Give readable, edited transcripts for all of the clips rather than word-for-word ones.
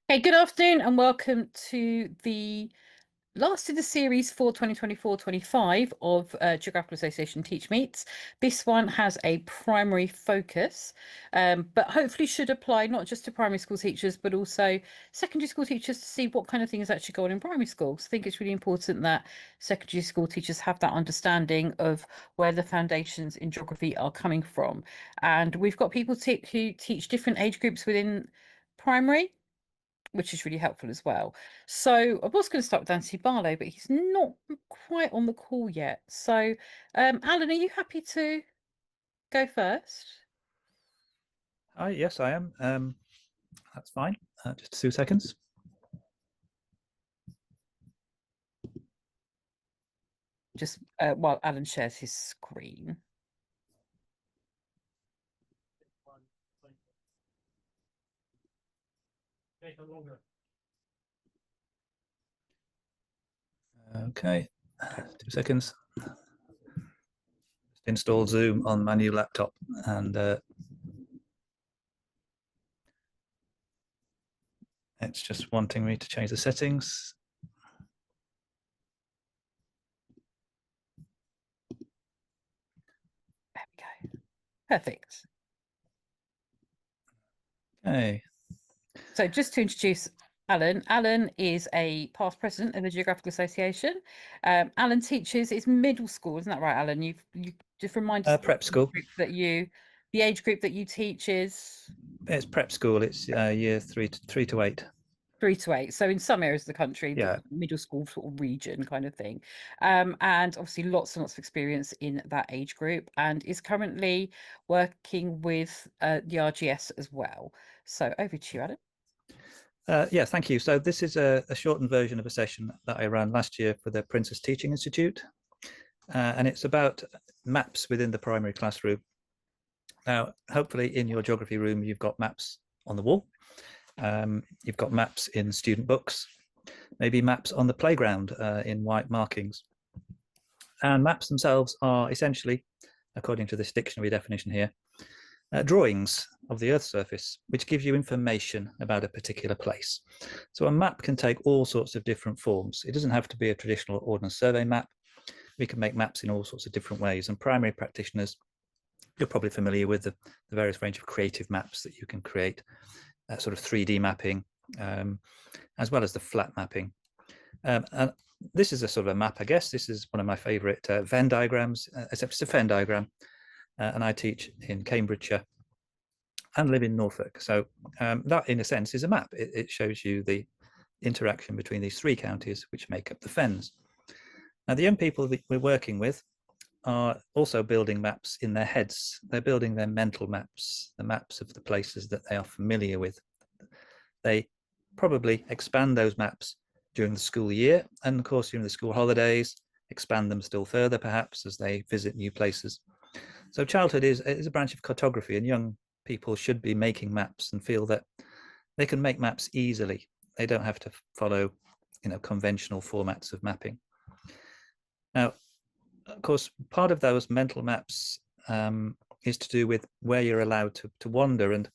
Hey, good afternoon and welcome to the last of the series for 2024-25 of Geographical Association TeachMeets. This one has a primary focus, but hopefully should apply not just to primary school teachers, but also secondary school teachers to see what kind of things actually go on in primary schools. I think it's really important that secondary school teachers have that understanding of where the foundations in geography are coming from. And we've got people who teach different age groups within primary, which is really helpful as well. So I was going to start with Anthony Barlow, but he's not quite on the call yet. So, Alan, are you happy to go first? Yes, I am. That's fine. Just 2 seconds. Just while Alan shares his screen. Okay, 2 seconds. Just install Zoom on my new laptop, and it's just wanting me to change the settings. There we go. Perfect. Okay. So just to introduce Alan is a past president of the Geographical Association. Alan teaches, it's middle school, isn't that right, Alan? You just remind us Prep school. The age group that you teach is? It's prep school. It's year 3 to 8. 3 to 8. So in some areas of the country, the Yeah. middle school sort of region kind of thing. And obviously lots and lots of experience in that age group, and is currently working with the RGS as well. So over to you, Adam. Yeah, thank you. So this is a shortened version of a session that I ran last year for the Princess Teaching Institute. And it's about maps within the primary classroom. Now, hopefully in your geography room, you've got maps on the wall. You've got maps in student books, maybe maps on the playground in white markings. And maps themselves are essentially, according to this dictionary definition here, drawings of the Earth's surface, which gives you information about a particular place. So a map can take all sorts of different forms. It doesn't have to be a traditional Ordnance Survey map. We can make maps in all sorts of different ways. And primary practitioners, you're probably familiar with the various range of creative maps that you can create, sort of 3D mapping, as well as the flat mapping. And this is a sort of a map, I guess. This is one of my favorite Venn diagrams, except it's a Venn diagram. And I teach in Cambridgeshire and live in Norfolk. So that, in a sense, is a map. It shows you the interaction between these 3 counties, which make up the Fens. Now, the young people that we're working with are also building maps in their heads. They're building their mental maps, the maps of the places that they are familiar with. They probably expand those maps during the school year, and of course during the school holidays, expand them still further perhaps as they visit new places. So childhood is a branch of cartography, and young people should be making maps and feel that they can make maps easily. They don't have to follow, conventional formats of mapping. Now, of course, part of those mental maps is to do with where you're allowed to wander, and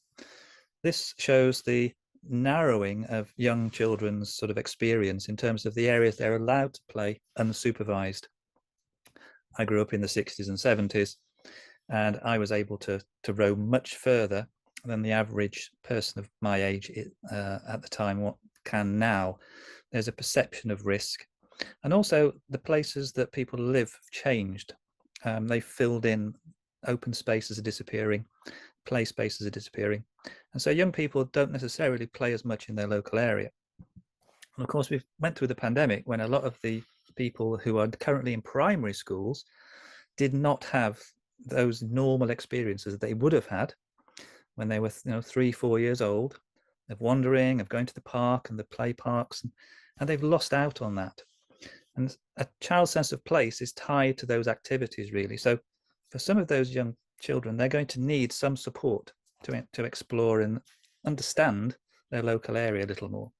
this shows the narrowing of young children's sort of experience in terms of the areas they're allowed to play unsupervised. I grew up in the 60s and 70s, and I was able to roam much further than the average person of my age at the time what can now. There's a perception of risk, and also the places that people live have changed. They've filled in, open spaces are disappearing, play spaces are disappearing, and so young people don't necessarily play as much in their local area. And of course, we went through the pandemic when a lot of the people who are currently in primary schools did not have those normal experiences that they would have had when they were 3-4 years old, of wandering, of going to the park and the play parks, and they've lost out on that. And a child's sense of place is tied to those activities, really. So for some of those young children, they're going to need some support to explore and understand their local area a little more.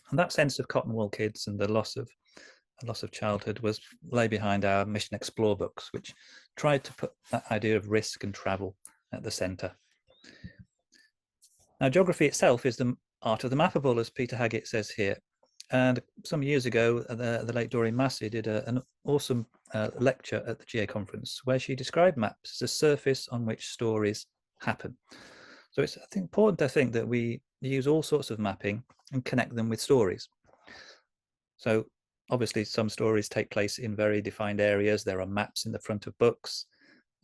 And that sense of cotton wool kids and the loss of childhood lay behind our Mission Explore books, which tried to put that idea of risk and travel at the centre. Now, geography itself is the art of the mappable, as Peter Haggett says here. And some years ago, the late Doreen Massey did an awesome lecture at the GA conference where she described maps as a surface on which stories happen. So it's, I think, important to think that we use all sorts of mapping and connect them with stories. So obviously some stories take place in very defined areas. There are maps in the front of books.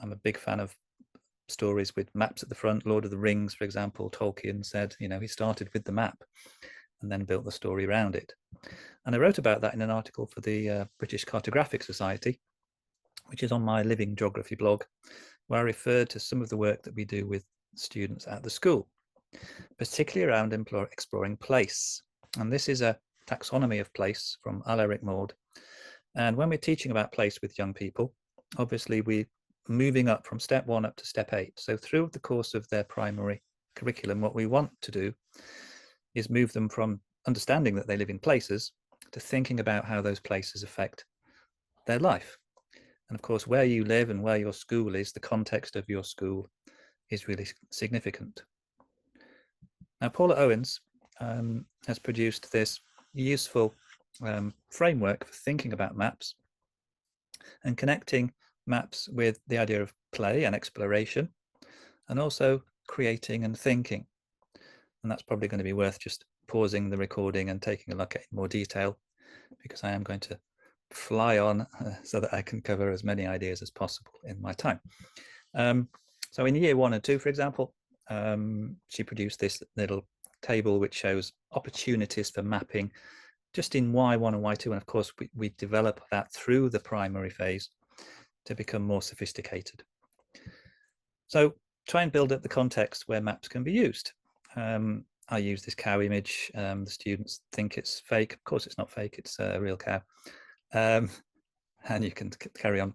I'm a big fan of stories with maps at the front. Lord of the Rings, for example, Tolkien said, you know, he started with the map and then built the story around it. And I wrote about that in an article for the British Cartographic Society, which is on my Living Geography blog, where I referred to some of the work that we do with students at the school, particularly around exploring place. And this is a taxonomy of place from Alaric Maud. And when we're teaching about place with young people, obviously we're moving up from step 1 up to step 8. So through the course of their primary curriculum, what we want to do is move them from understanding that they live in places to thinking about how those places affect their life. And of course, where you live and where your school is, the context of your school is really significant. Now, Paula Owens has produced this useful framework for thinking about maps and connecting maps with the idea of play and exploration, and also creating and thinking. And that's probably going to be worth just pausing the recording and taking a look at in more detail, because I am going to fly on so that I can cover as many ideas as possible in my time. So in year 1 and 2, for example, she produced this little table which shows opportunities for mapping just in Y1 and Y2. And of course, we develop that through the primary phase to become more sophisticated. So try and build up the context where maps can be used. I use this cow image. The students think it's fake. Of course, it's not fake. It's a real cow. And you can carry on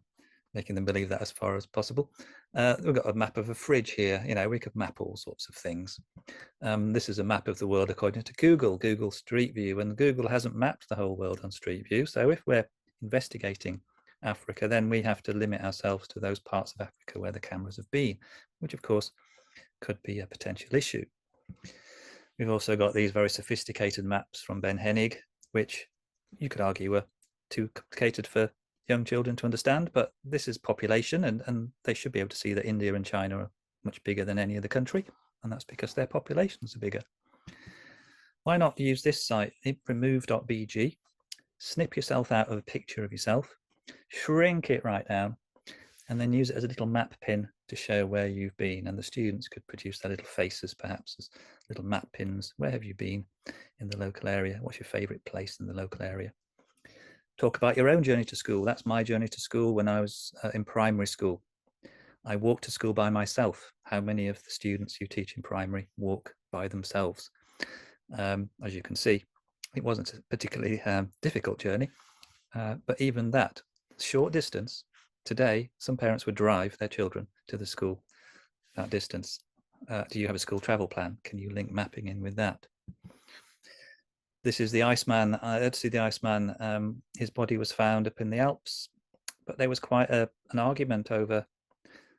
making them believe that as far as possible. We've got a map of a fridge here. You know, we could map all sorts of things. This is a map of the world according to Google Street View, and Google hasn't mapped the whole world on Street View. So if we're investigating Africa, then we have to limit ourselves to those parts of Africa where the cameras have been, which of course could be a potential issue. We've also got these very sophisticated maps from Ben Hennig, which you could argue are too complicated for young children to understand, but this is population, and they should be able to see that India and China are much bigger than any other country, and that's because their populations are bigger. Why not use this site, remove.bg, snip yourself out of a picture of yourself, shrink it right down, and then use it as a little map pin to show where you've been. And the students could produce their little faces, perhaps, as little map pins. Where have you been in the local area? What's your favorite place in the local area? Talk about your own journey to school. That's my journey to school when I was in primary school. I walked to school by myself. How many of the students you teach in primary walk by themselves? As you can see, it wasn't a particularly difficult journey, but even that short distance, today, some parents would drive their children to the school that distance. Do you have a school travel plan? Can you link mapping in with that? This is the Iceman. I had to see the Iceman. His body was found up in the Alps, but there was quite an argument over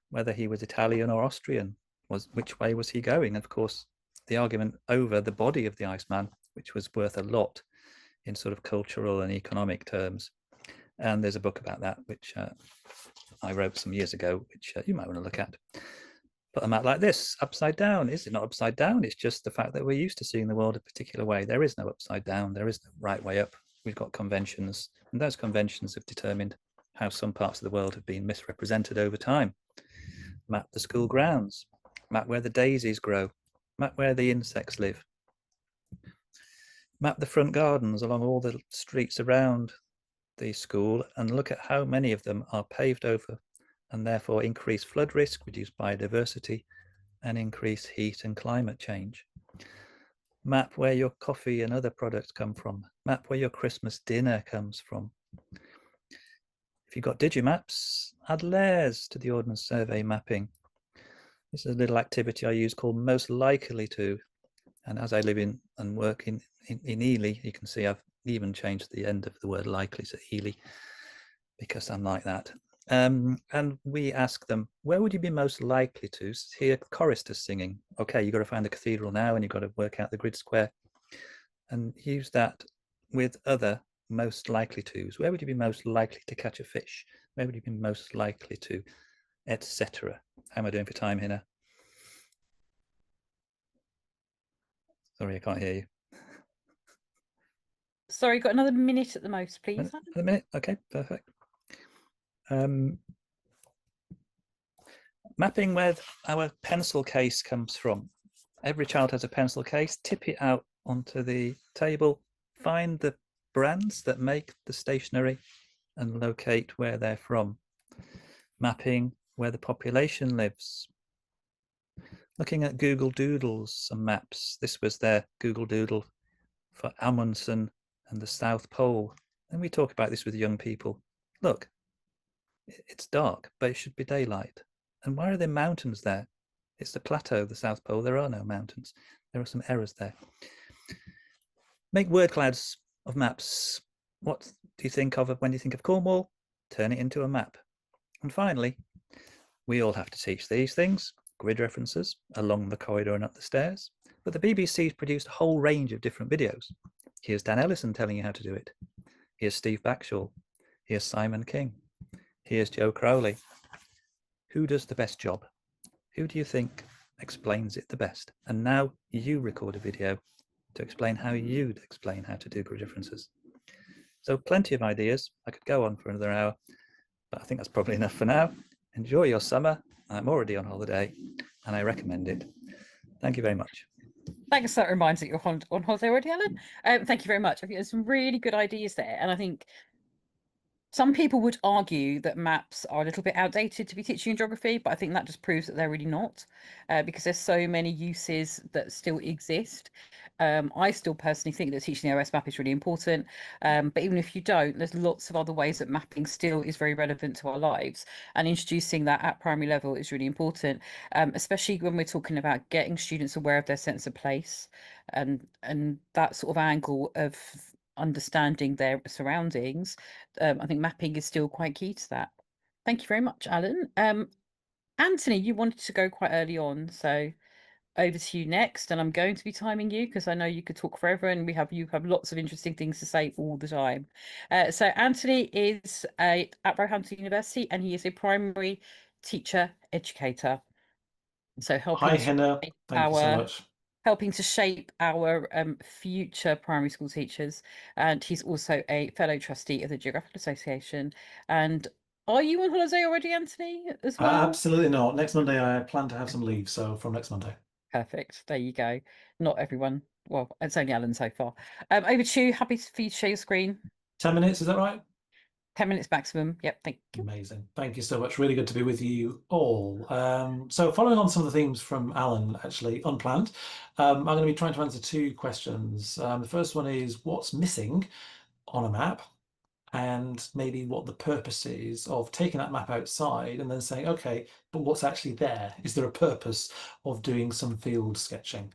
whether he was Italian or Austrian. Which way was he going? And of course, the argument over the body of the Iceman, which was worth a lot in sort of cultural and economic terms. And there's a book about that, which I wrote some years ago, which you might want to look at. Put a map like this upside down. Is it not upside down? It's just the fact that we're used to seeing the world a particular way. There is no upside down. There is no right way up. We've got conventions, and those conventions have determined how some parts of the world have been misrepresented over time. Map the school grounds, map where the daisies grow, map where the insects live. Map the front gardens along all the streets around the school and look at how many of them are paved over and therefore increase flood risk, reduce biodiversity, and increase heat and climate change. Map where your coffee and other products come from. Map where your Christmas dinner comes from. If you've got Digimaps, add layers to the Ordnance Survey mapping. This is a little activity I use called Most Likely To. And as I live in and work in Ely, you can see I've even changed the end of the word likely to Ely, because I'm like that. And we ask them, where would you be most likely to hear choristers singing? Okay, you've got to find the cathedral now and you've got to work out the grid square and use that with other most likely tos. Where would you be most likely to catch a fish? Where would you be most likely to, etc.? How am I doing for time, Hina? Sorry, I can't hear you. Sorry, got another minute at the most, please. A minute. Okay, perfect. Mapping where our pencil case comes from. Every child has a pencil case. Tip it out onto the table. Find the brands that make the stationery and locate where they're from. Mapping where the population lives. Looking at Google Doodles and maps. This was their Google Doodle for Amundsen and the South Pole. And we talk about this with young people. Look, it's dark, but it should be daylight. And why are there mountains there? It's the plateau, the South Pole. There are no mountains. There are some errors there. Make word clouds of maps. What do you think of when you think of Cornwall? Turn it into a map. And finally, we all have to teach these things, grid references along the corridor and up the stairs. But the BBC's produced a whole range of different videos. Here's Dan Ellison telling you how to do it. Here's Steve Backshall. Here's Simon King. Here's Joe Crowley. Who does the best job? Who do you think explains it the best? And now you record a video to explain how you'd explain how to do grid differences. So plenty of ideas. I could go on for another hour, but I think that's probably enough for now. Enjoy your summer. I'm already on holiday and I recommend it. Thank you very much. Thanks. That reminds that you're on holiday already, Alan. Thank you very much. I think there's some really good ideas there, and I think some people would argue that maps are a little bit outdated to be teaching in geography, but I think that just proves that they're really not, because there's so many uses that still exist. I still personally think that teaching the OS map is really important, but even if you don't, there's lots of other ways that mapping still is very relevant to our lives, and introducing that at primary level is really important, especially when we're talking about getting students aware of their sense of place, and that sort of angle of understanding their surroundings. I think mapping is still quite key to that. Thank you very much, Alan. Anthony, you wanted to go quite early on, so over to you next. And I'm going to be timing you because I know you could talk forever, and you have lots of interesting things to say all the time. So Anthony is at Roehampton University, and he is a primary teacher educator. So Hi, Hina. Thank you so much. helping to shape our future primary school teachers. And he's also a fellow trustee of the Geographical Association. And are you on holiday already, Anthony, as well? Absolutely not. Next Monday, I plan to have some leave. So from next Monday. Perfect. There you go. Not everyone. Well, it's only Alan so far. Over to you. Happy for you to share your screen. 10 minutes, is that right? 10 minutes maximum. Yep. Thank you. Amazing. Thank you so much. Really good to be with you all. So following on some of the themes from Alan, actually unplanned, I'm going to be trying to answer two questions. The first one is what's missing on a map, and maybe what the purpose is of taking that map outside and then saying, okay, but what's actually there? Is there a purpose of doing some field sketching?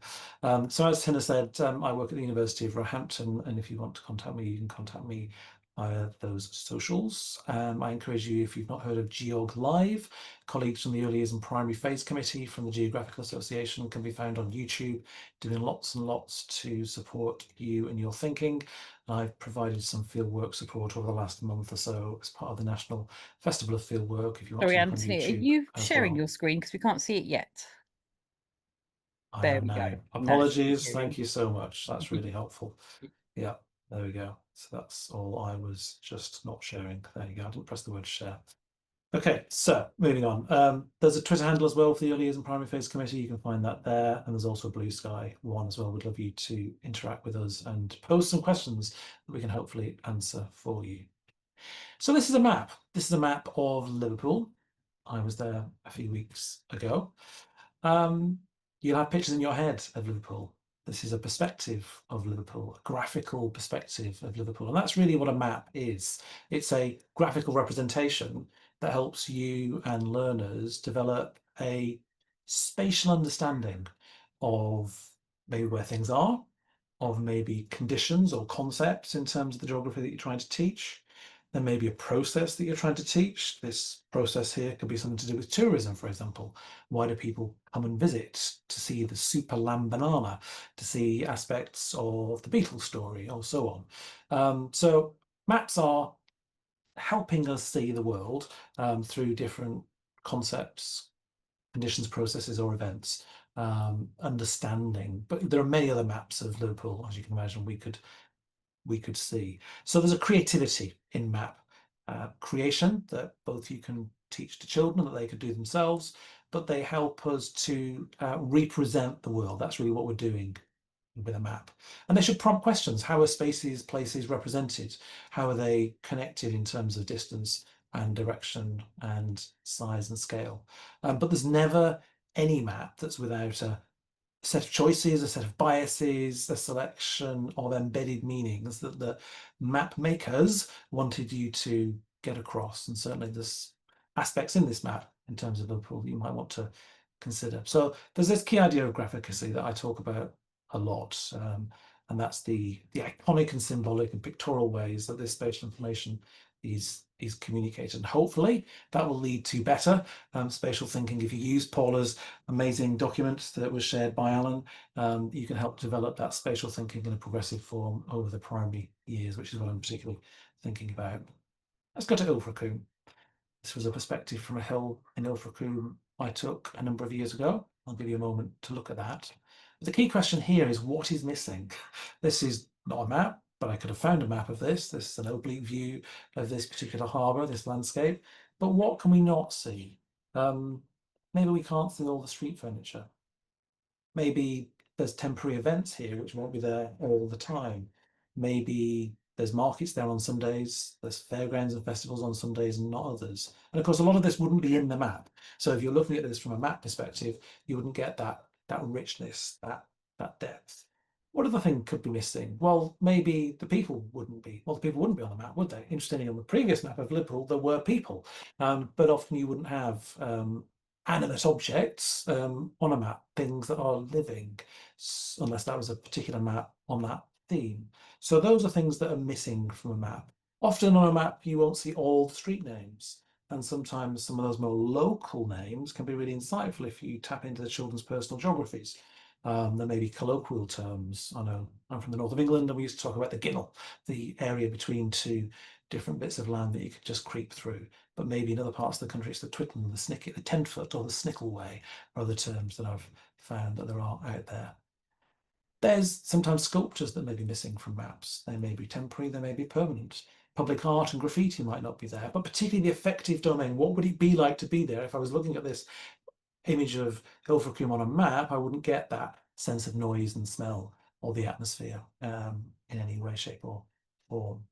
So as Tina said, I work at the University of Roehampton, and if you want to contact me, you can contact me via those socials. I encourage you, if you've not heard of Geog Live, colleagues from the Early Years and Primary Phase Committee from the Geographical Association can be found on YouTube, doing lots and lots to support you and your thinking. I've provided some fieldwork support over the last month or so as part of the National Festival of Fieldwork. If you want Sorry, to look on Anthony. Are YouTube you as sharing well. your screen? Because we can't see it yet. I There am we now. go. Apologies. Thank you so much. That's really helpful. Yeah, there we go. So that's all I was just not sharing. There you go. I didn't press the word share. Okay, so moving on. There's a Twitter handle as well for the Early Years and Primary Phase Committee. You can find that there. And there's also a Blue Sky one as well. We'd love you to interact with us and pose some questions that we can hopefully answer for you. So this is a map. This is a map of Liverpool. I was there a few weeks ago. You'll have pictures in your head of Liverpool. This is a perspective of Liverpool, a graphical perspective of Liverpool. And that's really what a map is. It's a graphical representation that helps you and learners develop a spatial understanding of maybe where things are, of maybe conditions or concepts in terms of the geography that you're trying to teach, There may be a process that you're trying to teach. This process here could be something to do with tourism, for example. Why do people come and visit? To see the super lamb banana, to see aspects of the Beatles story, or so on. So maps are helping us see the world through different concepts, conditions, processes, or events, understanding. But there are many other maps of Liverpool, as you can imagine, we could see. So there's a creativity in map creation that both you can teach to children that they could do themselves, but they help us to represent the world. That's really what we're doing with a map. And they should prompt questions. How are spaces, places represented? How are they connected in terms of distance and direction and size and scale? But there's never any map that's without a set of choices, a set of biases, a selection of embedded meanings that the map makers wanted you to get across. And certainly there's aspects in this map in terms of Liverpool that you might want to consider. So there's this key idea of graphicacy that I talk about a lot. And that's the iconic and symbolic and pictorial ways that this spatial information is communicated. And hopefully that will lead to better spatial thinking. If you use Paula's amazing document that was shared by Alan, you can help develop that spatial thinking in a progressive form over the primary years, which is what I'm particularly thinking about. Let's go to Ilfracombe. This was a perspective from a hill in Ilfracombe I took a number of years ago. I'll give you a moment to look at that. But the key question here is, what is missing? This is not a map, but I could have found a map of this. This is an oblique view of this particular harbour, this landscape. But what can we not see? Maybe we can't see all the street furniture. Maybe there's temporary events here which won't be there all the time. Maybe there's markets there on some days, there's fairgrounds and festivals on some days and not others. And of course, a lot of this wouldn't be in the map. So if you're looking at this from a map perspective, you wouldn't get that richness, that depth. What other thing could be missing? Well, maybe the people wouldn't be. Well, the people wouldn't be on the map, would they? Interestingly, on the previous map of Liverpool, there were people, but often you wouldn't have animate objects on a map, things that are living, unless that was a particular map on that theme. So those are things that are missing from a map. Often on a map, you won't see all the street names. And sometimes some of those more local names can be really insightful if you tap into the children's personal geographies. There may be colloquial terms. I know I'm from the north of England and we used to talk about the Ginnel, the area between two different bits of land that you could just creep through. But maybe in other parts of the country, it's the Twickenham, the Snicket, the Tenfoot, or the Snickle Way, are other terms that I've found that there are out there. There's sometimes sculptures that may be missing from maps. They may be temporary, they may be permanent. Public art and graffiti might not be there, but particularly the affective domain. What would it be like to be there? If I was looking at this image of Ilfracombe on a map, I wouldn't get that sense of noise and smell or the atmosphere in any way, shape, or form.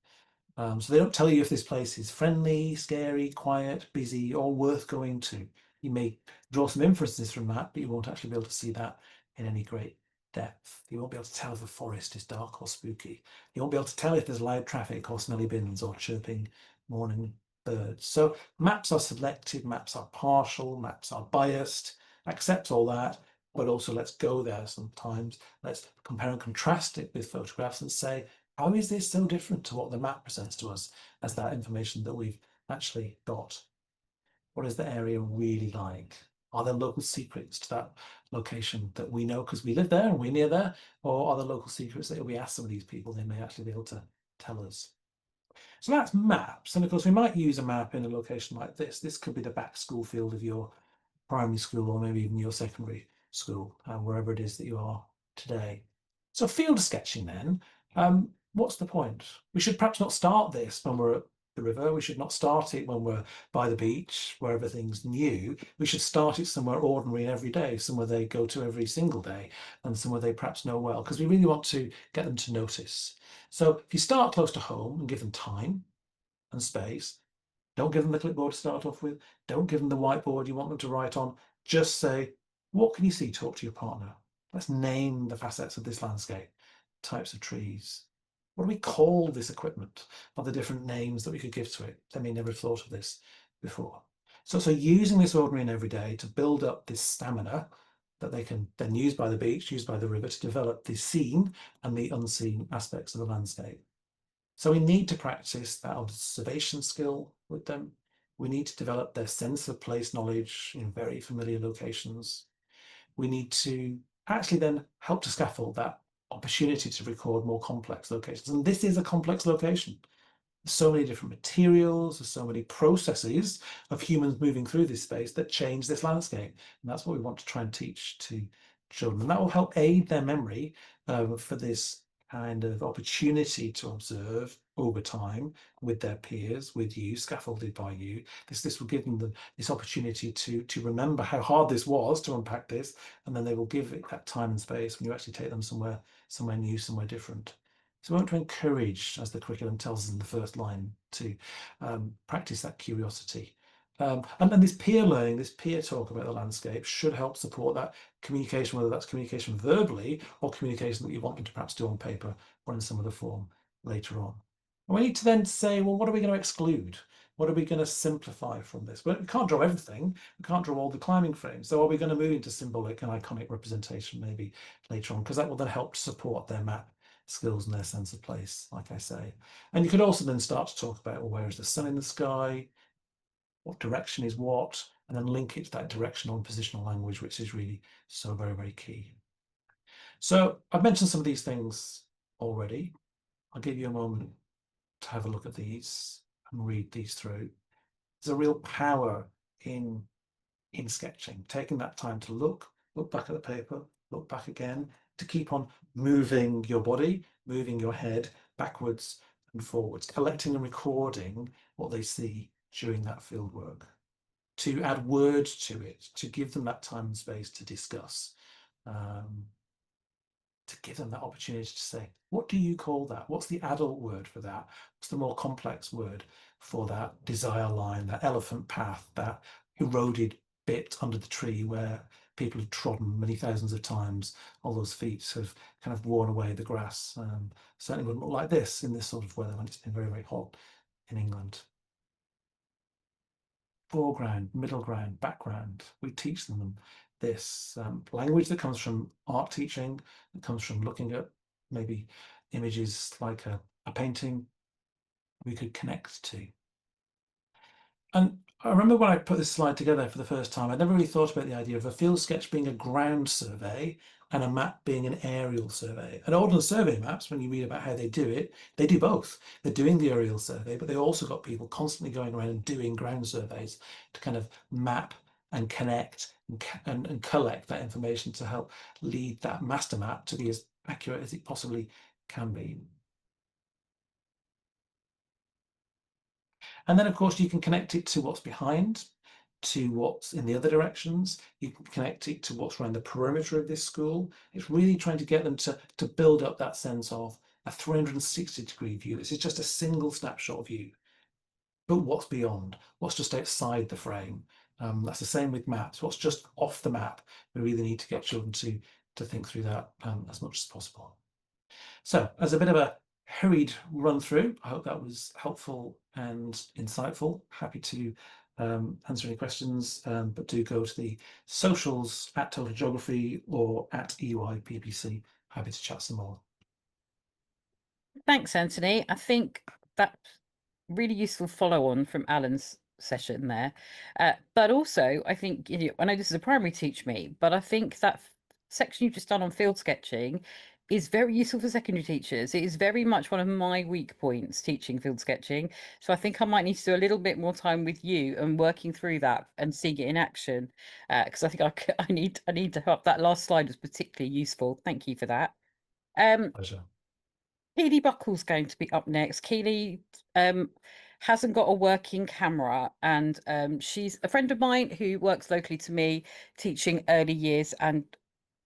So they don't tell you if this place is friendly, scary, quiet, busy, or worth going to. You may draw some inferences from that, but you won't actually be able to see that in any great depth. You won't be able to tell if the forest is dark or spooky. You won't be able to tell if there's loud traffic or smelly bins or chirping morning birds. So maps are selective, maps are partial, maps are biased. Accept all that, but also let's go there sometimes. Let's compare and contrast it with photographs and say, how is this so different to what the map presents to us as that information that we've actually got? What is the area really like? Are there local secrets to that location that we know because we live there and we're near there? Or are there local secrets that if we ask some of these people, they may actually be able to tell us? So that's maps. And of course, we might use a map in a location like this. This could be the back school field of your primary school or maybe even your secondary school, wherever it is that you are today. So field sketching then, what's the point? We should perhaps not start this when we're at the river. We should not start it when we're by the beach, where everything's new. We should start it somewhere ordinary and every day, somewhere they go to every single day and somewhere they perhaps know well, because we really want to get them to notice. So if you start close to home and give them time and space, don't give them the clipboard to start off with. Don't give them the whiteboard you want them to write on. Just say, what can you see? Talk to your partner. Let's name the facets of this landscape, types of trees. What do we call this equipment? Are there different names that we could give to it? They may never have thought of this before. So using this ordinary and everyday to build up this stamina that they can then use by the beach, use by the river to develop the seen and the unseen aspects of the landscape. So we need to practice that observation skill with them. We need to develop their sense of place knowledge in very familiar locations. We need to actually then help to scaffold that opportunity to record more complex locations. And this is a complex location. There's so many different materials, there's so many processes of humans moving through this space that change this landscape. And that's what we want to try and teach to children. And that will help aid their memory for this kind of opportunity to observe over time with their peers, with you, scaffolded by you. This will give them this opportunity to remember how hard this was to unpack this, and then they will give it that time and space when you actually take them somewhere new, somewhere different. So we want to encourage, as the curriculum tells us in the first line, to practice that curiosity. And then this peer learning, this peer talk about the landscape should help support that communication, whether that's communication verbally or communication that you want them to perhaps do on paper or in some other form later on. And we need to then say, well, what are we going to exclude? What are we going to simplify from this? Well, we can't draw everything. We can't draw all the climbing frames. So are we going to move into symbolic and iconic representation maybe later on? Because that will then help to support their map skills and their sense of place, like I say. And you could also then start to talk about, well, where is the sun in the sky? What direction is what? And then link it to that directional and positional language, which is really so very, very key. So I've mentioned some of these things already. I'll give you a moment to have a look at these and read these through. There's a real power in sketching, taking that time to look back at the paper, look back again, to keep on moving your body, moving your head backwards and forwards, collecting and recording what they see during that field work, to add words to it, to give them that time and space to discuss, to give them that opportunity to say, what do you call that? What's the adult word for that? What's the more complex word for that desire line, that elephant path, that eroded bit under the tree where people have trodden many thousands of times? All those feet have kind of worn away the grass. Certainly wouldn't look like this in this sort of weather when it's been very, very hot in England. Foreground, middle ground, background. We teach them this language that comes from art teaching, that comes from looking at maybe images like a painting we could connect to. And I remember when I put this slide together for the first time, I never really thought about the idea of a field sketch being a ground survey and a map being an aerial survey. And ordnance survey maps, when you read about how they do it, they do both. They're doing the aerial survey, but they've also got people constantly going around and doing ground surveys to kind of map and connect and collect that information to help lead that master map to be as accurate as it possibly can be. And then, of course, you can connect it to what's behind, to what's in the other directions. You can connect it to what's around the perimeter of this school. It's really trying to get them to build up that sense of a 360-degree view. This is just a single snapshot view. But what's beyond? What's just outside the frame? That's the same with maps. What's just off the map? We really need to get children to think through that as much as possible. So, as a bit of a hurried run through, I hope that was helpful and insightful. Happy to answer any questions, but do go to the socials at Total Geography or at EYPPC. Happy to chat some more. Thanks, Anthony. I think that really useful follow on from Alan's session there. But also, I think, I know this is a primary teach me, but I think that section you've just done on field sketching is very useful for secondary teachers. It is very much one of my weak points, teaching field sketching. So I think I might need to do a little bit more time with you and working through that and seeing it in action. Because I think I need to help. That last slide was particularly useful. Thank you for that. Pleasure. Keely Buckle's going to be up next. Keely hasn't got a working camera, and she's a friend of mine who works locally to me, teaching early years and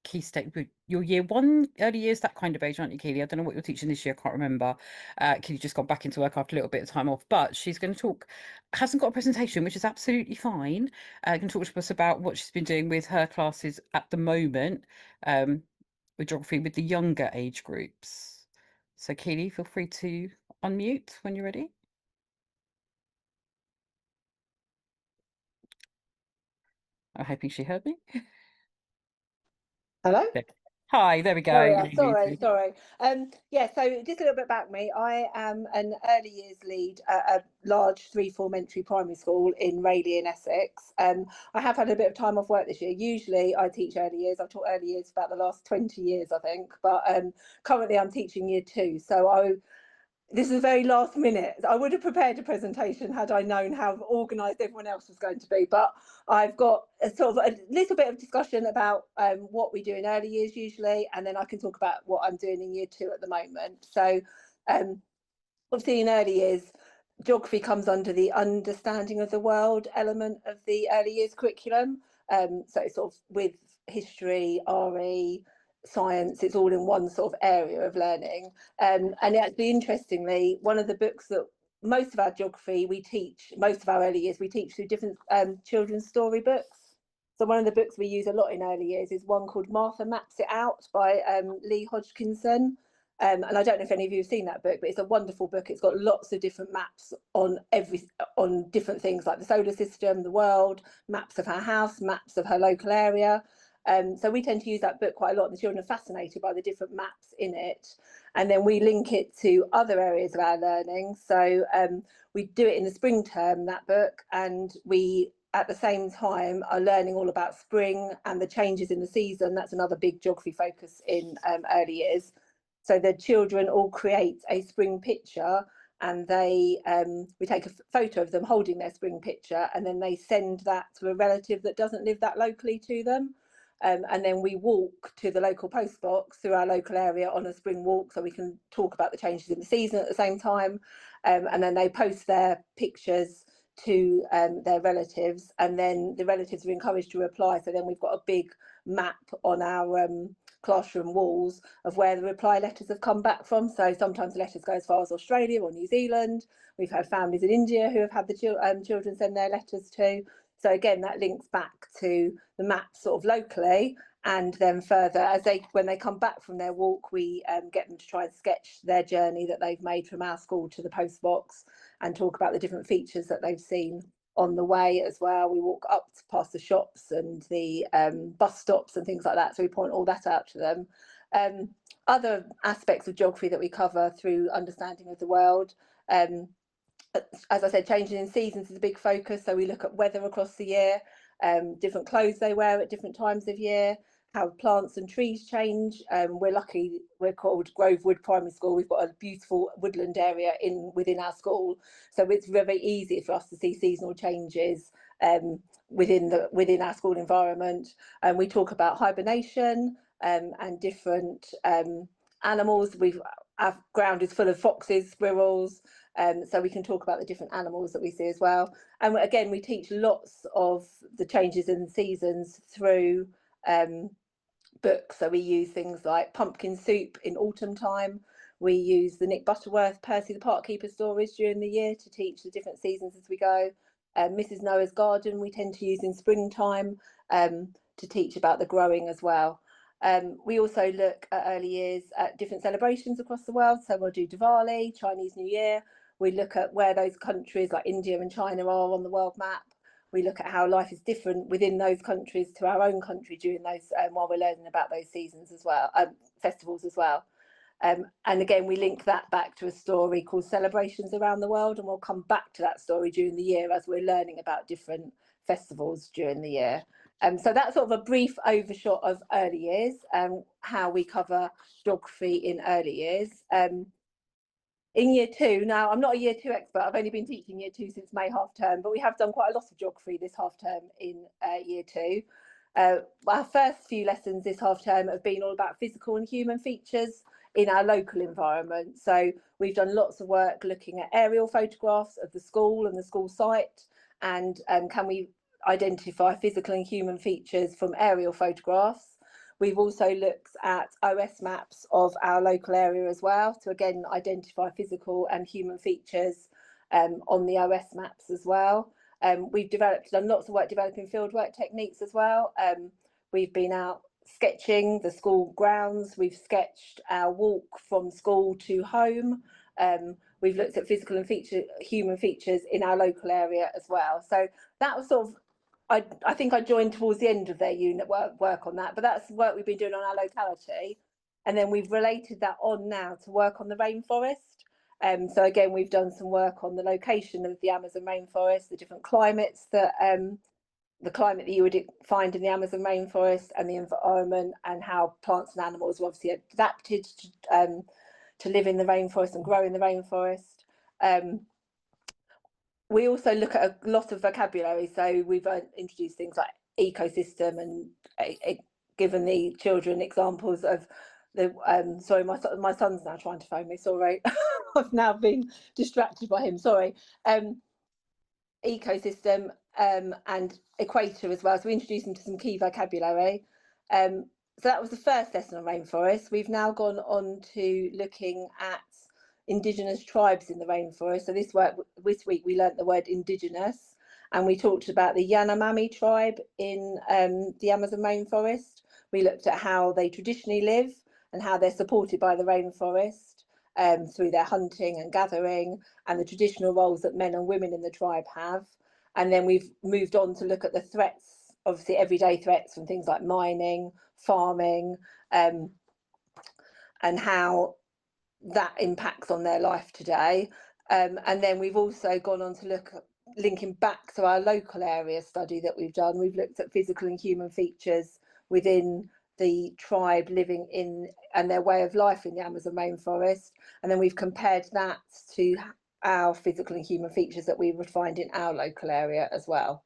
key stage. Your year one, early years, that kind of age, aren't you, Keely? I don't know what you're teaching this year. I can't remember. Keely just got back into work after a little bit of time off, but she's going to talk. Hasn't got a presentation, which is absolutely fine. Can talk to us about what she's been doing with her classes at the moment, with geography with the younger age groups. So Keely, feel free to unmute when you're ready. I'm hoping she heard me. Hello? There. Hi, there we go. Sorry. Yeah, so just a little bit about me. I am an early years lead at a large 3-form entry primary school in Rayleigh in Essex. I have had a bit of time off work this year. Usually I teach early years. I've taught early years for about the last 20 years, I think. But currently I'm teaching year 2. So this is very last minute. I would have prepared a presentation had I known how organised everyone else was going to be, but I've got a sort of a little bit of discussion about what we do in early years usually, and then I can talk about what I'm doing in year 2 at the moment. So obviously in early years, geography comes under the understanding of the world element of the early years curriculum. So it's sort of with history, RE, science, it's all in one sort of area of learning. And actually, interestingly, one of the books that most of our geography we teach, most of our early years we teach through different children's story books. So one of the books we use a lot in early years is one called Martha Maps It Out by Lee Hodgkinson. And I don't know if any of you have seen that book, but it's a wonderful book. It's got lots of different maps on different things like the solar system, the world, maps of her house, maps of her local area. So we tend to use that book quite a lot, and the children are fascinated by the different maps in it. And then we link it to other areas of our learning. So we do it in the spring term, that book, and we at the same time are learning all about spring and the changes in the season. That's another big geography focus in early years. So the children all create a spring picture, and we take a photo of them holding their spring picture, and then they send that to a relative that doesn't live that locally to them. And then we walk to the local post box through our local area on a spring walk, so we can talk about the changes in the season at the same time. And then they post their pictures to their relatives, and then the relatives are encouraged to reply. So then we've got a big map on our classroom walls of where the reply letters have come back from. So sometimes letters go as far as Australia or New Zealand. We've had families in India who have had the children send their letters to. So again, that links back to the map sort of locally, and then further when they come back from their walk, we get them to try and sketch their journey that they've made from our school to the post box and talk about the different features that they've seen on the way as well. We walk up past the shops and the bus stops and things like that, so we point all that out to them. Other aspects of geography that we cover through understanding of the world, as I said, changing in seasons is a big focus. So we look at weather across the year, different clothes they wear at different times of year, how plants and trees change. We're lucky, we're called Grove Wood Primary School. We've got a beautiful woodland area within our school. So it's very easy for us to see seasonal changes within our school environment. And we talk about hibernation and different animals. Our ground is full of foxes, squirrels, so we can talk about the different animals that we see as well. And again, we teach lots of the changes in seasons through books. So we use things like Pumpkin Soup in autumn time. We use the Nick Butterworth Percy the Park Keeper stories during the year to teach the different seasons as we go. Mrs. Noah's Garden we tend to use in springtime to teach about the growing as well. We also look at early years at different celebrations across the world. So we'll do Diwali, Chinese New Year. We look at where those countries like India and China are on the world map. We look at how life is different within those countries to our own country during those, while we're learning about those seasons as well, festivals as well. And again, we link that back to a story called Celebrations Around the World, and we'll come back to that story during the year as we're learning about different festivals during the year. So that's sort of a brief overshot of early years and how we cover geography in early years. In year 2, now I'm not a year 2 expert, I've only been teaching year 2 since May half term, but we have done quite a lot of geography this half term in year 2. Our first few lessons this half term have been all about physical and human features in our local environment. So we've done lots of work looking at aerial photographs of the school and the school site, and can we identify physical and human features from aerial photographs. We've also looked at OS maps of our local area as well to again identify physical and human features on the OS maps as well. We've done lots of work developing fieldwork techniques as well. We've been out sketching the school grounds. We've sketched our walk from school to home. We've looked at physical and human features in our local area as well. So that was sort of I think I joined towards the end of their unit work on that, but that's work we've been doing on our locality, and then we've related that on now to work on the rainforest. So again, we've done some work on the location of the Amazon rainforest, the different climates that the climate that you would find in the Amazon rainforest, and the environment, and how plants and animals are obviously adapted to live in the rainforest and grow in the rainforest. We also look at a lot of vocabulary, so we've introduced things like ecosystem and given the children examples of the sorry, my son's now trying to phone me, sorry. I've now been distracted by him, sorry. Ecosystem and equator as well, so we introduced them to some key vocabulary. So that was the first lesson on rainforest. We've now gone on to looking at Indigenous tribes in the rainforest. So this week we learnt the word indigenous, and we talked about the Yanomami tribe in the Amazon rainforest. We looked at how they traditionally live and how they're supported by the rainforest through their hunting and gathering, and the traditional roles that men and women in the tribe have. And then we've moved on to look at the threats, obviously everyday threats from things like mining, farming, and how that impacts on their life today. And then we've also gone on to look at linking back to our local area study that we've done. We've looked at physical and human features within the tribe living in and their way of life in the Amazon rainforest, and then we've compared that to our physical and human features that we would find in our local area as well.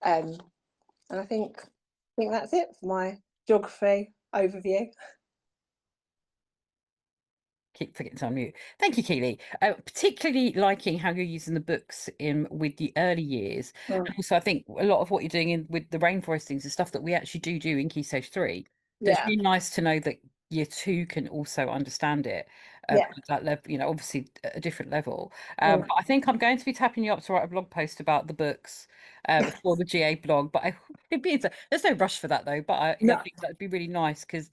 And I think that's it for my geography overview. Keep forgetting to unmute. Thank you, Keely. Particularly liking how you're using the books in with the early years. And also, I think a lot of what you're doing with the rainforest things is stuff that we actually do in Key Stage 3. So it's Yeah, really nice to know that Year 2 can also understand it yeah. at that level, you know, obviously at a different level. But I think I'm going to be tapping you up to write a blog post about the books for the GA blog. But there's no rush for that though. But I No. think that'd be really nice because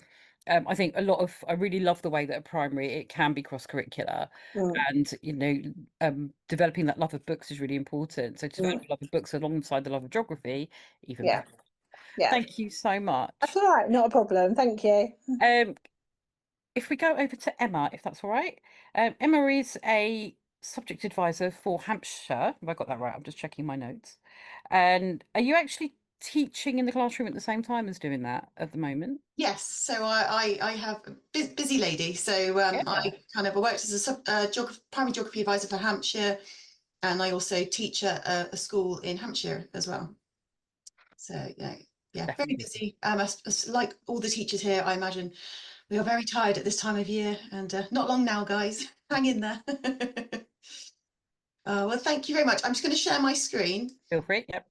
I think I really love the way that at primary it can be cross-curricular, and you know, developing that love of books is really important. So to develop a love of books alongside the love of geography, even Yeah, better. yeah. Thank you so much. That's all right, not a problem. Thank you. If we go over to Emma, if that's all right. Emma is a subject advisor for Hampshire. Have I got that right? I'm just checking my notes. And are you actually teaching in the classroom at the same time as doing that at the moment? Yes, so I have a busy lady. So I kind of worked as a primary geography advisor for Hampshire, and I also teach at a school in Hampshire as well. So yeah, very busy. Like all the teachers here, I imagine we are very tired at this time of year, and not long now, guys. Hang in there. Well, thank you very much. I'm just going to share my screen. Feel free. Yep.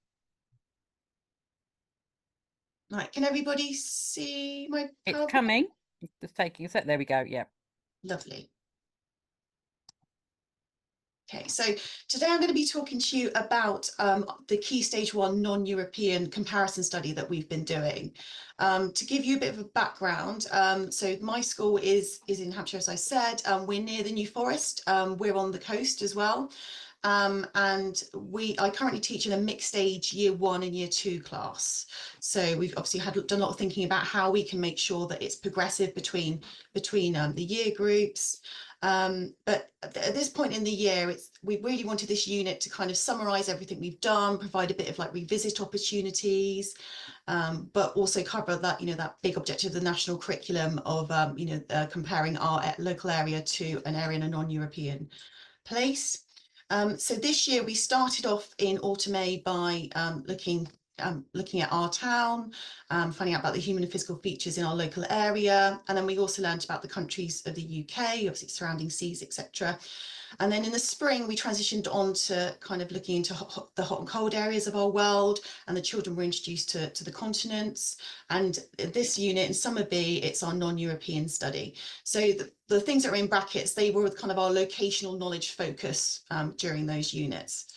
Right, can everybody see my It's PowerPoint? coming. Just taking a sec. There we go. Yeah. Lovely. Okay, so today I'm going to be talking to you about the Key Stage 1 non-European comparison study that we've been doing. To give you a bit of a background, so my school is in Hampshire, as I said. We're near the New Forest. We're on the coast as well. And I currently teach in a mixed stage Year 1 and Year 2 class. So we've obviously done a lot of thinking about how we can make sure that it's progressive between the year groups. But at this point in the year, we really wanted this unit to kind of summarize everything we've done, provide a bit of like revisit opportunities, but also cover that, you know, that big objective of the national curriculum of, comparing our local area to an area in a non-European place. So this year we started off in Autumn by looking at our town, finding out about the human and physical features in our local area, and then we also learned about the countries of the UK, obviously surrounding seas, etc. And then in the spring we transitioned on to kind of looking into the hot and cold areas of our world, and the children were introduced to the continents. And this unit in Summer B, it's our non-European study. So the things that are in brackets, they were kind of our locational knowledge focus during those units.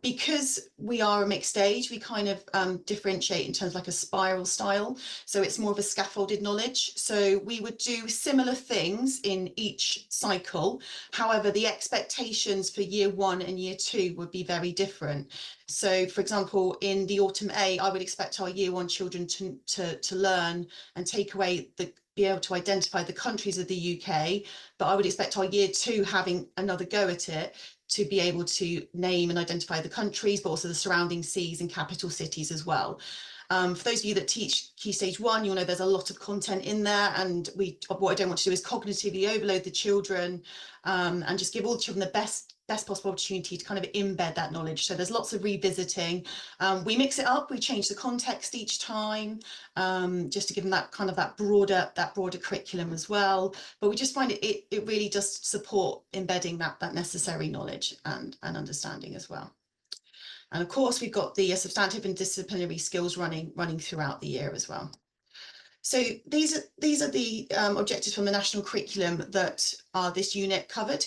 Because we are a mixed age, we kind of differentiate in terms of like a spiral style. So it's more of a scaffolded knowledge. So we would do similar things in each cycle. However, the expectations for year 1 and year 2 would be very different. So for example, in the autumn A, I would expect our year 1 children to learn and take away be able to identify the countries of the UK, but I would expect our year 2 having another go at it to be able to name and identify the countries, but also the surrounding seas and capital cities as well. For those of you that teach Key Stage 1, you'll know there's a lot of content in there, and what I don't want to do is cognitively overload the children and just give all the children the best possible opportunity to kind of embed that knowledge. So there's lots of revisiting. We mix it up, we change the context each time, just to give them that broader curriculum as well. But we just find it really does support embedding that necessary knowledge and understanding as well. And of course, we've got the substantive and disciplinary skills running throughout the year as well. So these are the objectives from the national curriculum that this unit covered.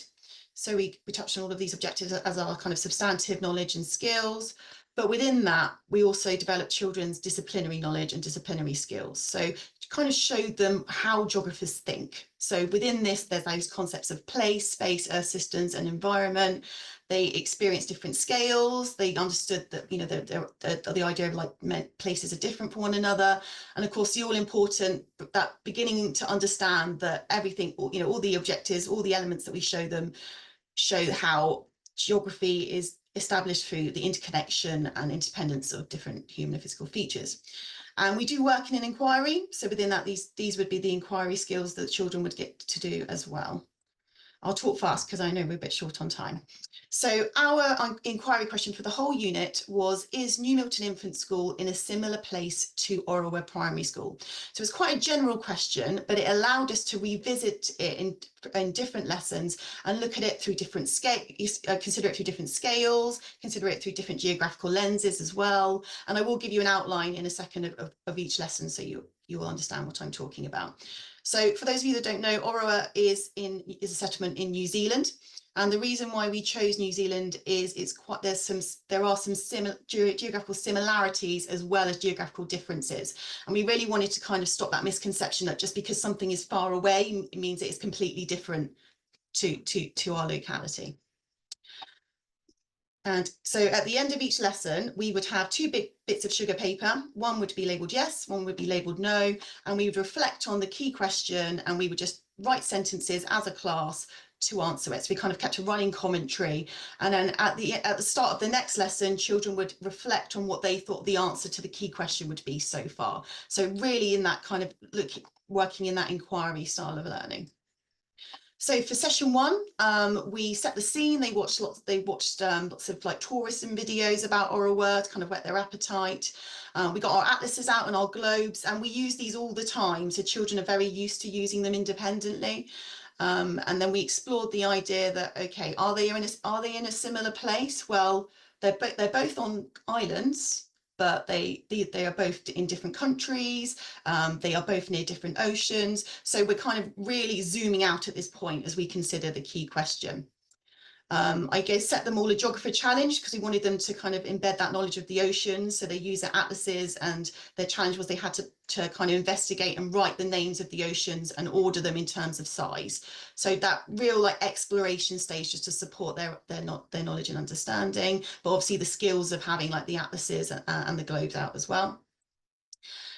So we touched on all of these objectives as our kind of substantive knowledge and skills. But within that, we also developed children's disciplinary knowledge and disciplinary skills. So kind of showed them how geographers think. So within this, there's those concepts of place, space, earth systems, and environment. They experienced different scales. They understood that, you know, the idea of like places are different from one another. And of course, the all important, that beginning to understand that everything, you know, all the objectives, all the elements that we show them show how geography is established through the interconnection and interdependence of different human and physical features. And we do work in an inquiry. So within that, these would be the inquiry skills that children would get to do as well. I'll talk fast because I know we're a bit short on time. So our inquiry question for the whole unit was, is New Milton Infant School in a similar place to Orrewa Primary School? So it's quite a general question, but it allowed us to revisit it in different lessons and look at it through different scales, consider it through different scales, consider it through different geographical lenses as well. And I will give you an outline in a second of each lesson so you will understand what I'm talking about. So for those of you that don't know, Orrewa is a settlement in New Zealand. And the reason why we chose New Zealand is there are some geographical similarities as well as geographical differences. And we really wanted to kind of stop that misconception that just because something is far away, it means it is completely different to our locality. And so at the end of each lesson, we would have 2 big bits of sugar paper. One would be labelled yes, one would be labelled no. And we would reflect on the key question and we would just write sentences as a class to answer it. So we kind of kept a running commentary. And then at the start of the next lesson, children would reflect on what they thought the answer to the key question would be so far. So really in that kind of working in that inquiry style of learning. So for session 1, we set the scene. They watched lots of like tourism videos about Orrewa to kind of whet their appetite. We got our atlases out and our globes, and we use these all the time. So children are very used to using them independently. And then we explored the idea that, okay, are they in a similar place? Well, they're both on islands, but they are both in different countries. They are both near different oceans. So we're kind of really zooming out at this point as we consider the key question. I set them all a geographer challenge because we wanted them to kind of embed that knowledge of the oceans. So they use their atlases, and their challenge was they had to kind of investigate and write the names of the oceans and order them in terms of size. So that real like exploration stage just to support their knowledge and understanding, but obviously the skills of having like the atlases and the globes out as well.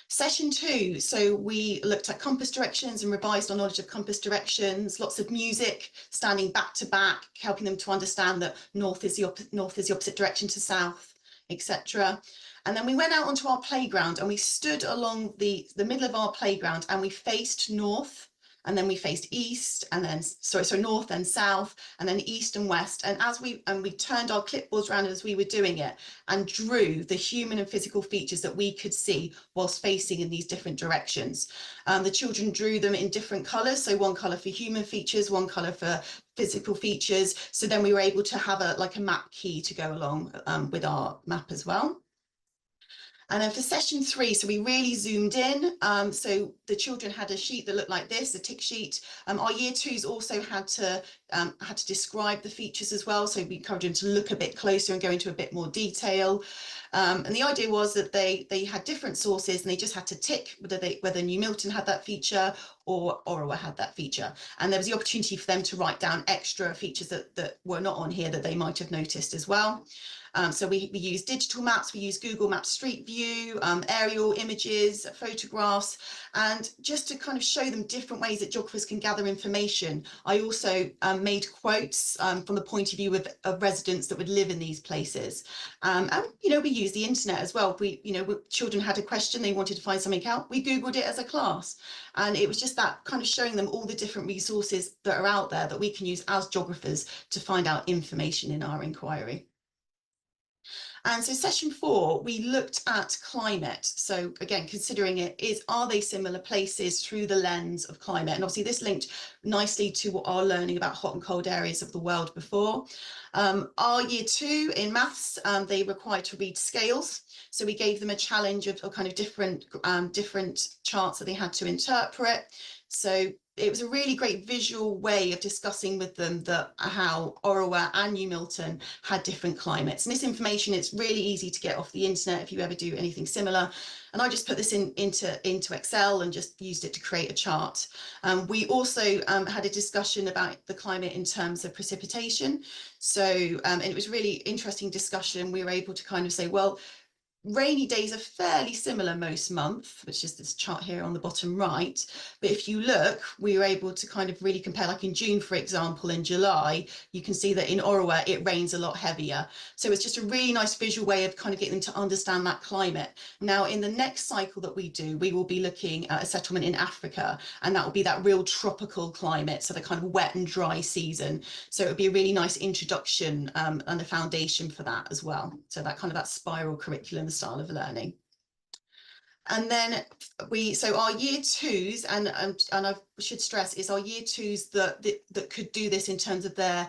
Session 2, so we looked at compass directions and revised our knowledge of compass directions, lots of music, standing back to back, helping them to understand that north is the opposite direction to south, etc. And then we went out onto our playground and we stood along the middle of our playground and we faced north, and then we faced east, and then so north and south, and then east and west. And we turned our clipboards around as we were doing it and drew the human and physical features that we could see whilst facing in these different directions. The children drew them in different colours. So one colour for human features, one colour for physical features. So then we were able to have a map key to go along with our map as well. And then for session 3, so we really zoomed in. So the children had a sheet that looked like this, a tick sheet. Our year 2s also had to describe the features as well. So we encouraged them to look a bit closer and go into a bit more detail. And the idea was that they had different sources and they just had to tick whether New Milton had that feature or Ottawa had that feature. And there was the opportunity for them to write down extra features that were not on here that they might have noticed as well. So we use digital maps, we use Google Maps Street View, aerial images, photographs, and just to kind of show them different ways that geographers can gather information. I also made quotes from the point of view of residents that would live in these places. And, you know, we use the internet as well. Children had a question, they wanted to find something out, we Googled it as a class. And it was just that kind of showing them all the different resources that are out there that we can use as geographers to find out information in our inquiry. And so session 4, we looked at climate. So again, considering are they similar places through the lens of climate? And obviously this linked nicely to what our learning about hot and cold areas of the world before. Our year 2 in maths, they required to read scales. So we gave them a challenge of kind of different charts that they had to interpret. So it was a really great visual way of discussing with them how Ottawa and New Milton had different climates. And this information, it's really easy to get off the internet if you ever do anything similar. And I just put this into Excel and just used it to create a chart. We also had a discussion about the climate in terms of precipitation. So, and it was a really interesting discussion. We were able to kind of say, well, rainy days are fairly similar most months, which is this chart here on the bottom right. But if you look, we were able to kind of really compare, like in June, for example, in July, you can see that in Ottawa, it rains a lot heavier. So it's just a really nice visual way of kind of getting them to understand that climate. Now, in the next cycle that we do, we will be looking at a settlement in Africa, and that will be that real tropical climate, so the kind of wet and dry season. So it would be a really nice introduction and a foundation for that as well. So that kind of that spiral curriculum style of learning. And then so our year 2s, and I should stress, is our year 2s that could do this in terms of their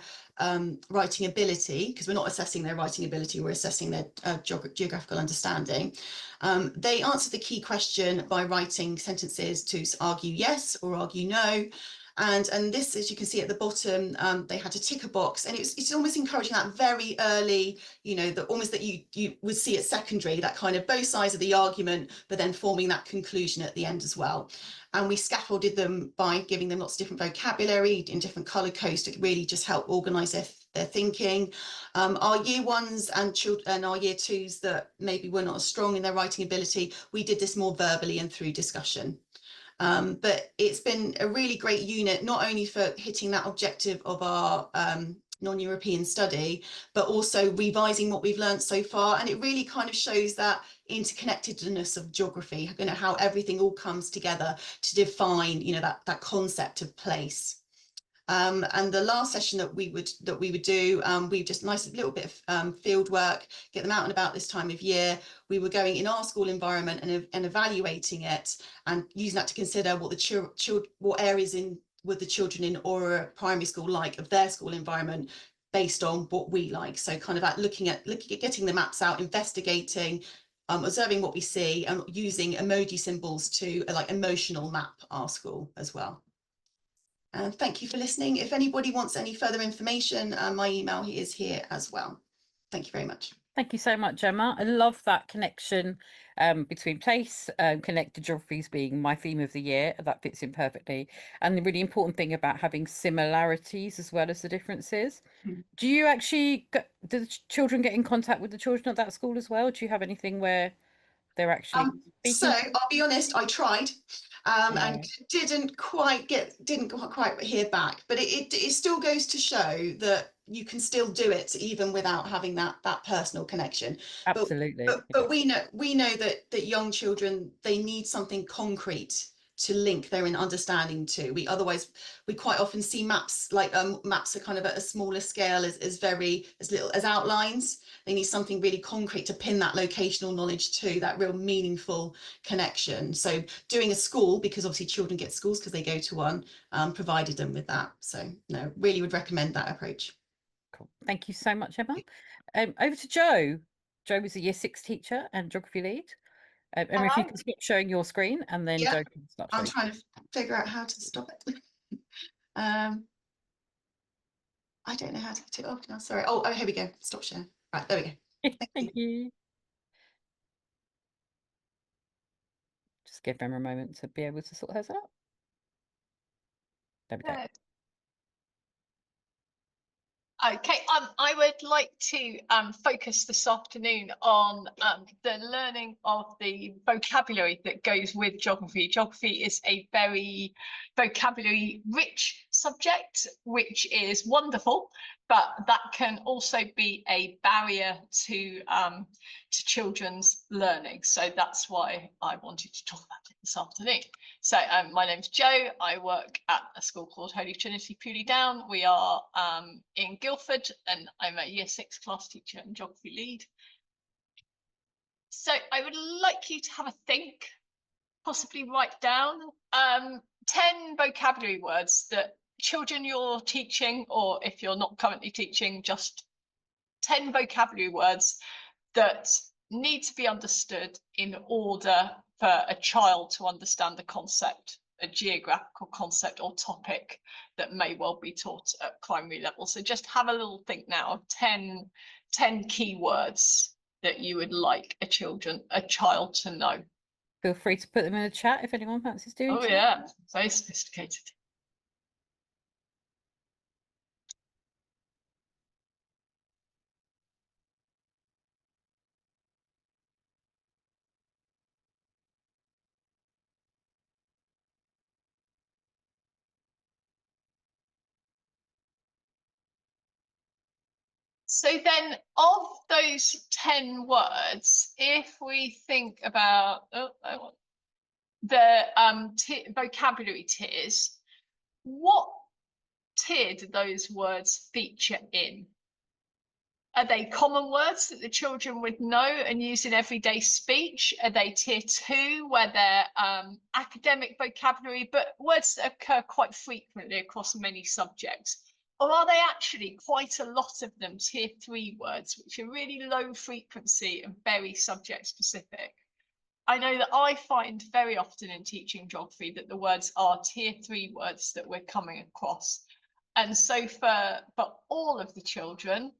writing ability, because we're not assessing their writing ability, we're assessing their geographical understanding. They answered the key question by writing sentences to argue yes or argue no. And this, as you can see at the bottom, they had to tick a box, and it's almost encouraging that very early, you know, that you would see at secondary, that kind of both sides of the argument, but then forming that conclusion at the end as well. And we scaffolded them by giving them lots of different vocabulary in different colour codes to really just help organise their thinking. Our year 1s and our year 2s that maybe were not as strong in their writing ability, we did this more verbally and through discussion. But it's been a really great unit, not only for hitting that objective of our non-European study, but also revising what we've learned so far. And it really kind of shows that interconnectedness of geography, you know, how everything all comes together to define, you know, that concept of place. And the last session that we would do, we just nice little bit of field work, get them out and about this time of year. We were going in our school environment and evaluating it and using that to consider what what areas with the children in Aura primary school like of their school environment based on what we like. So kind of at looking at getting the maps out, investigating, observing what we see, and using emoji symbols to like emotional map our school as well. And thank you for listening. If anybody wants any further information, my email is here as well. Thank you very much. Thank you so much, Emma. I love that connection between place, connected geographies being my theme of the year. That fits in perfectly. And the really important thing about having similarities as well as the differences. Do you actually, do the children get in contact with the children at that school as well? Do you have anything where they're actually so speaking? I'll be honest, I tried and didn't quite hear back, but it still goes to show that you can still do it even without having that personal connection. Absolutely. But we know that young children, they need something concrete to link their understanding to. We quite often see maps, like maps are kind of at a smaller scale, as little as outlines. They need something really concrete to pin that locational knowledge to, that real meaningful connection. So doing a school, because obviously children get schools because they go to one, provided them with that. So no, really would recommend that approach. Cool. Thank you so much, Emma. Over to Joe. Joe was a year 6 teacher and geography lead. Emma, if you can stop showing your screen and then Yeah, Joe can start I'm showing. trying to figure out how to stop it. I don't know how to get it off now. Sorry. Oh, here we go. Stop sharing. Right, there we go. Thank you. Just give Emma a moment to be able to sort hers out. There we go. Okay, I would like to focus this afternoon on the learning of the vocabulary that goes with geography. Geography is a very vocabulary rich subject, which is wonderful, but that can also be a barrier to children's learning. So that's why I wanted to talk about it this afternoon. So my name's Jo. I work at a school called Holy Trinity, Pooley Down. We are in Guildford, and I'm a Year 6 class teacher and geography lead. So I would like you to have a think, possibly write down 10 vocabulary words that children you're teaching, or if you're not currently teaching, just 10 vocabulary words that need to be understood in order for a child to understand the concept, a geographical concept or topic that may well be taught at primary level. So just have a little think now of 10 key words that you would like a child to know. Feel free to put them in the chat if anyone fancies doing so. Yeah, very sophisticated. So then, of those 10 words, if we think about the vocabulary tiers, what tier do those words feature in? Are they common words that the children would know and use in everyday speech? Are they tier 2, where they're academic vocabulary, but words that occur quite frequently across many subjects? Or are they actually quite a lot of them tier 3 words, which are really low frequency and very subject specific? I know that I find very often in teaching geography that the words are tier 3 words that we're coming across. And so for all of the children,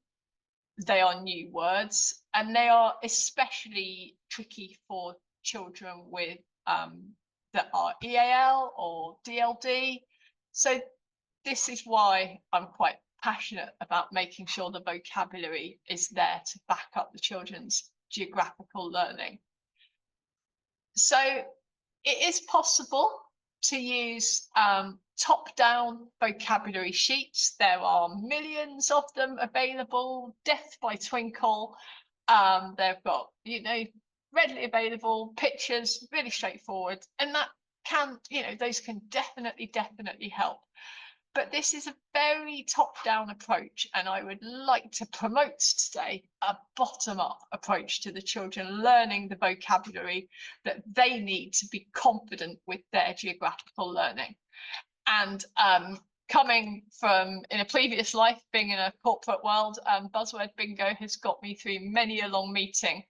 they are new words, and they are especially tricky for children with that are EAL or DLD. So this is why I'm quite passionate about making sure the vocabulary is there to back up the children's geographical learning. So it is possible to use top-down vocabulary sheets. There are millions of them available, death by twinkle. They've got, readily available pictures, really straightforward, and that can, those can definitely help. But this is a very top-down approach, and I would like to promote today a bottom-up approach to the children learning the vocabulary that they need to be confident with their geographical learning. And coming from, in a previous life, being in a corporate world, buzzword bingo has got me through many a long meeting.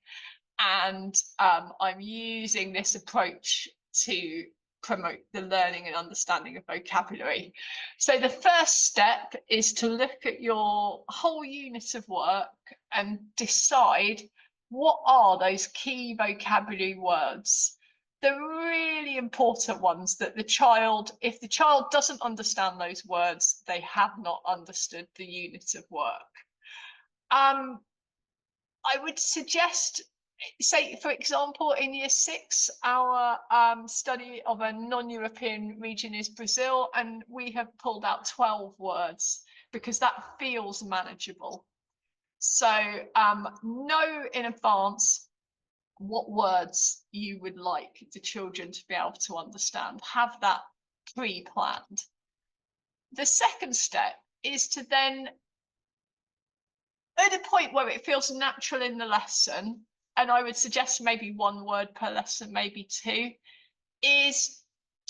And I'm using this approach to promote the learning and understanding of vocabulary. So the first step is to look at your whole unit of work and decide what are those key vocabulary words, the really important ones that the child, if the child doesn't understand those words, they have not understood the unit of work. I would suggest, say, for example, in Year 6, our study of a non-European region is Brazil, and we have pulled out 12 words because that feels manageable. So know in advance what words you would like the children to be able to understand. Have that pre-planned. The second step is to then, at a point where it feels natural in the lesson, and I would suggest maybe 1 word per lesson, maybe 2, is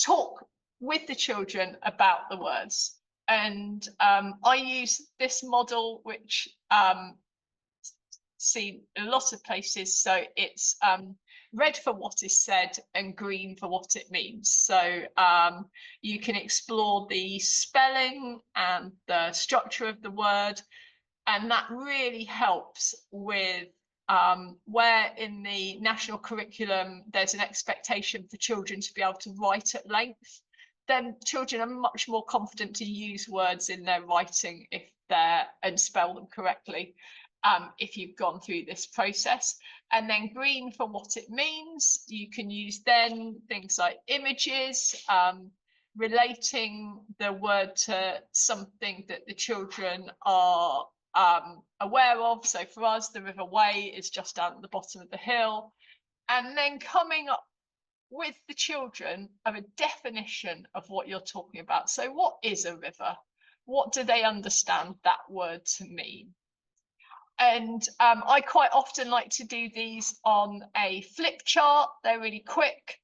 talk with the children about the words. And I use this model, which seen in a lot of places. So it's red for what is said and green for what it means. So you can explore the spelling and the structure of the word, and that really helps with where in the national curriculum there's an expectation for children to be able to write at length. Then children are much more confident to use words in their writing if they're and spell them correctly, if you've gone through this process. And then green for what it means. You can use then things like images, relating the word to something that the children are aware of. So for us, the River Wey is just down at the bottom of the hill. And then coming up with the children of a definition of what you're talking about. So what is a river? What do they understand that word to mean? And I quite often like to do these on a flip chart. They're really quick,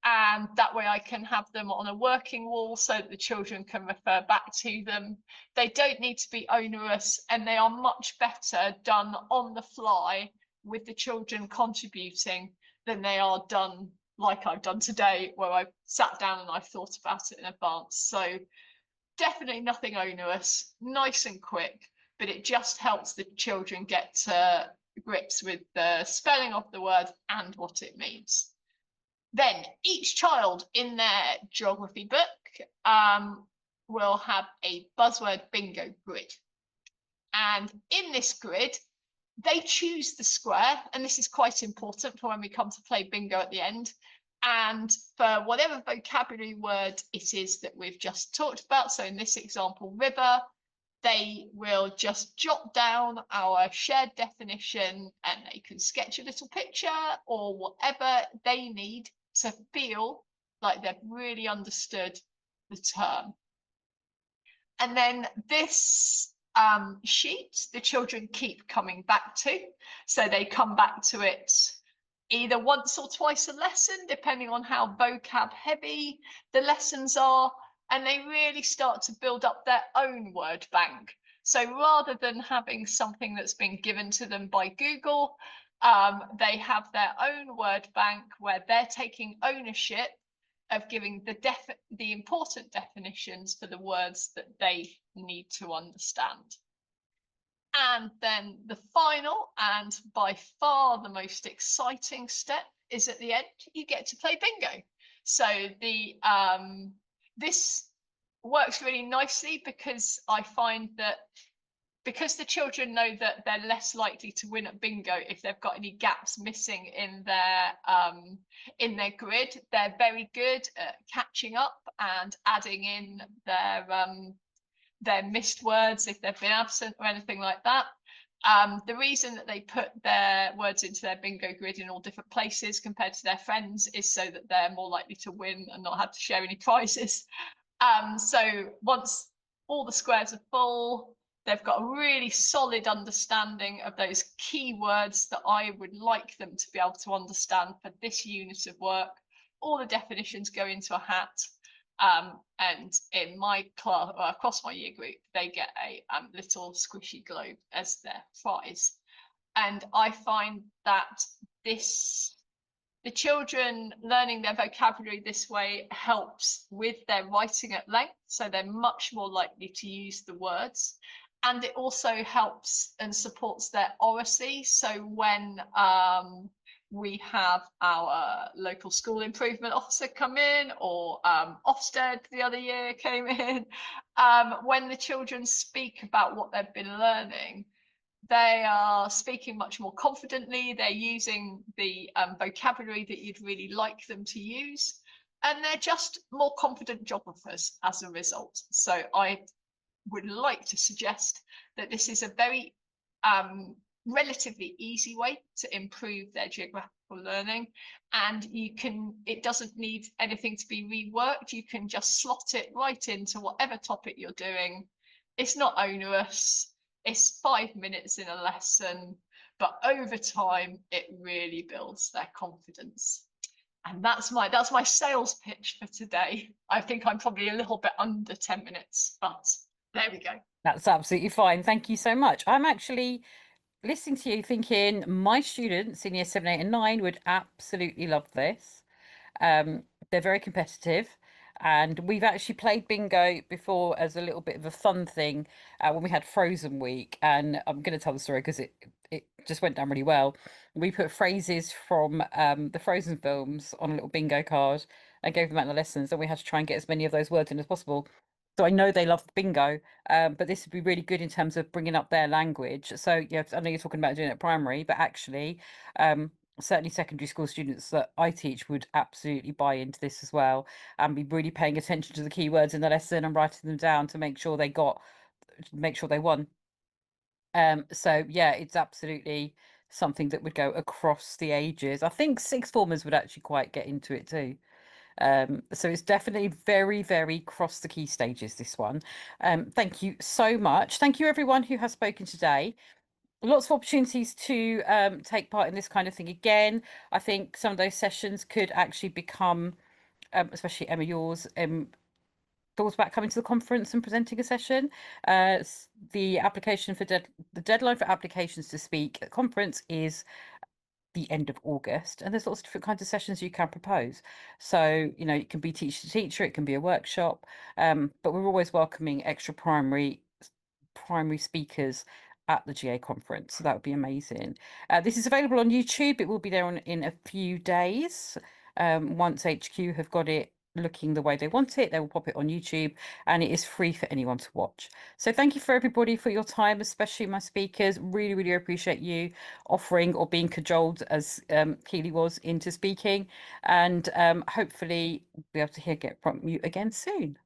and that way I can have them on a working wall so that the children can refer back to them. They don't need to be onerous, and they are much better done on the fly with the children contributing than they are done like I've done today, where I've sat down and I've thought about it in advance. So definitely nothing onerous, nice and quick, but it just helps the children get to grips with the spelling of the word and what it means. Then each child in their geography book will have a buzzword bingo grid. And in this grid, they choose the square, and this is quite important for when we come to play bingo at the end. And for whatever vocabulary word it is that we've just talked about, so in this example, river, they will just jot down our shared definition, and they can sketch a little picture or whatever they need to feel like they've really understood the term. And then this sheet, the children keep coming back to. So they come back to it either once or twice a lesson, depending on how vocab heavy the lessons are. And they really start to build up their own word bank. So rather than having something that's been given to them by Google, they have their own word bank where they're taking ownership of giving the important definitions for the words that they need to understand. And then the final and by far the most exciting step is at the end, you get to play bingo. So this works really nicely because I find that because the children know that they're less likely to win at bingo if they've got any gaps missing in their grid, they're very good at catching up and adding in their missed words if they've been absent or anything like that. The reason that they put their words into their bingo grid in all different places compared to their friends is so that they're more likely to win and not have to share any prizes. So once all the squares are full, they've got a really solid understanding of those key words that I would like them to be able to understand for this unit of work. All the definitions go into a hat. And in my class, across my year group, they get a little squishy globe as their prize. And I find that the children learning their vocabulary this way helps with their writing at length, so they're much more likely to use the words. And it also helps and supports their oracy. So when we have our local school improvement officer come in, or Ofsted the other year came in, when the children speak about what they've been learning, they are speaking much more confidently. They're using the vocabulary that you'd really like them to use, and they're just more confident geographers as a result. So I would like to suggest that this is a very relatively easy way to improve their geographical learning, and it doesn't need anything to be reworked. You can just slot it right into whatever topic you're doing. It's not onerous. It's 5 minutes in a lesson, but over time it really builds their confidence. And that's my sales pitch for today. I think I'm probably a little bit under 10 minutes, but there we go. That's absolutely fine. Thank you so much. I'm actually listening to you thinking my students in year 7, 8 and 9 would absolutely love this. They're very competitive, and we've actually played bingo before as a little bit of a fun thing when we had Frozen Week. And I'm going to tell the story because it just went down really well. We put phrases from the Frozen films on a little bingo card and gave them out in the lessons, and we had to try and get as many of those words in as possible. So I know they love bingo, but this would be really good in terms of bringing up their language. So yeah, I know you're talking about doing it at primary, but actually, certainly secondary school students that I teach would absolutely buy into this as well, and be really paying attention to the keywords in the lesson and writing them down to make sure they won. So yeah, it's absolutely something that would go across the ages. I think sixth formers would actually quite get into it too. So it's definitely very, very cross the key stages, this one. Thank you so much. Thank you everyone who has spoken today. Lots of opportunities to take part in this kind of thing again. I think some of those sessions could actually become, especially Emma, yours, thoughts about coming to the conference and presenting a session. The application for the deadline for applications to speak at conference is the end of August, and there's lots of different kinds of sessions you can propose. So, you know, it can be teacher to teacher, it can be a workshop, but we're always welcoming extra primary speakers at the GA conference. So that would be amazing. This is available on YouTube. It will be there in a few days. Once HQ have got it looking the way they want it, they will pop it on YouTube, and it is free for anyone to watch. So thank you for everybody for your time, especially my speakers. Really, really appreciate you offering or being cajoled, as Keely was, into speaking, and hopefully be able to get from you again soon.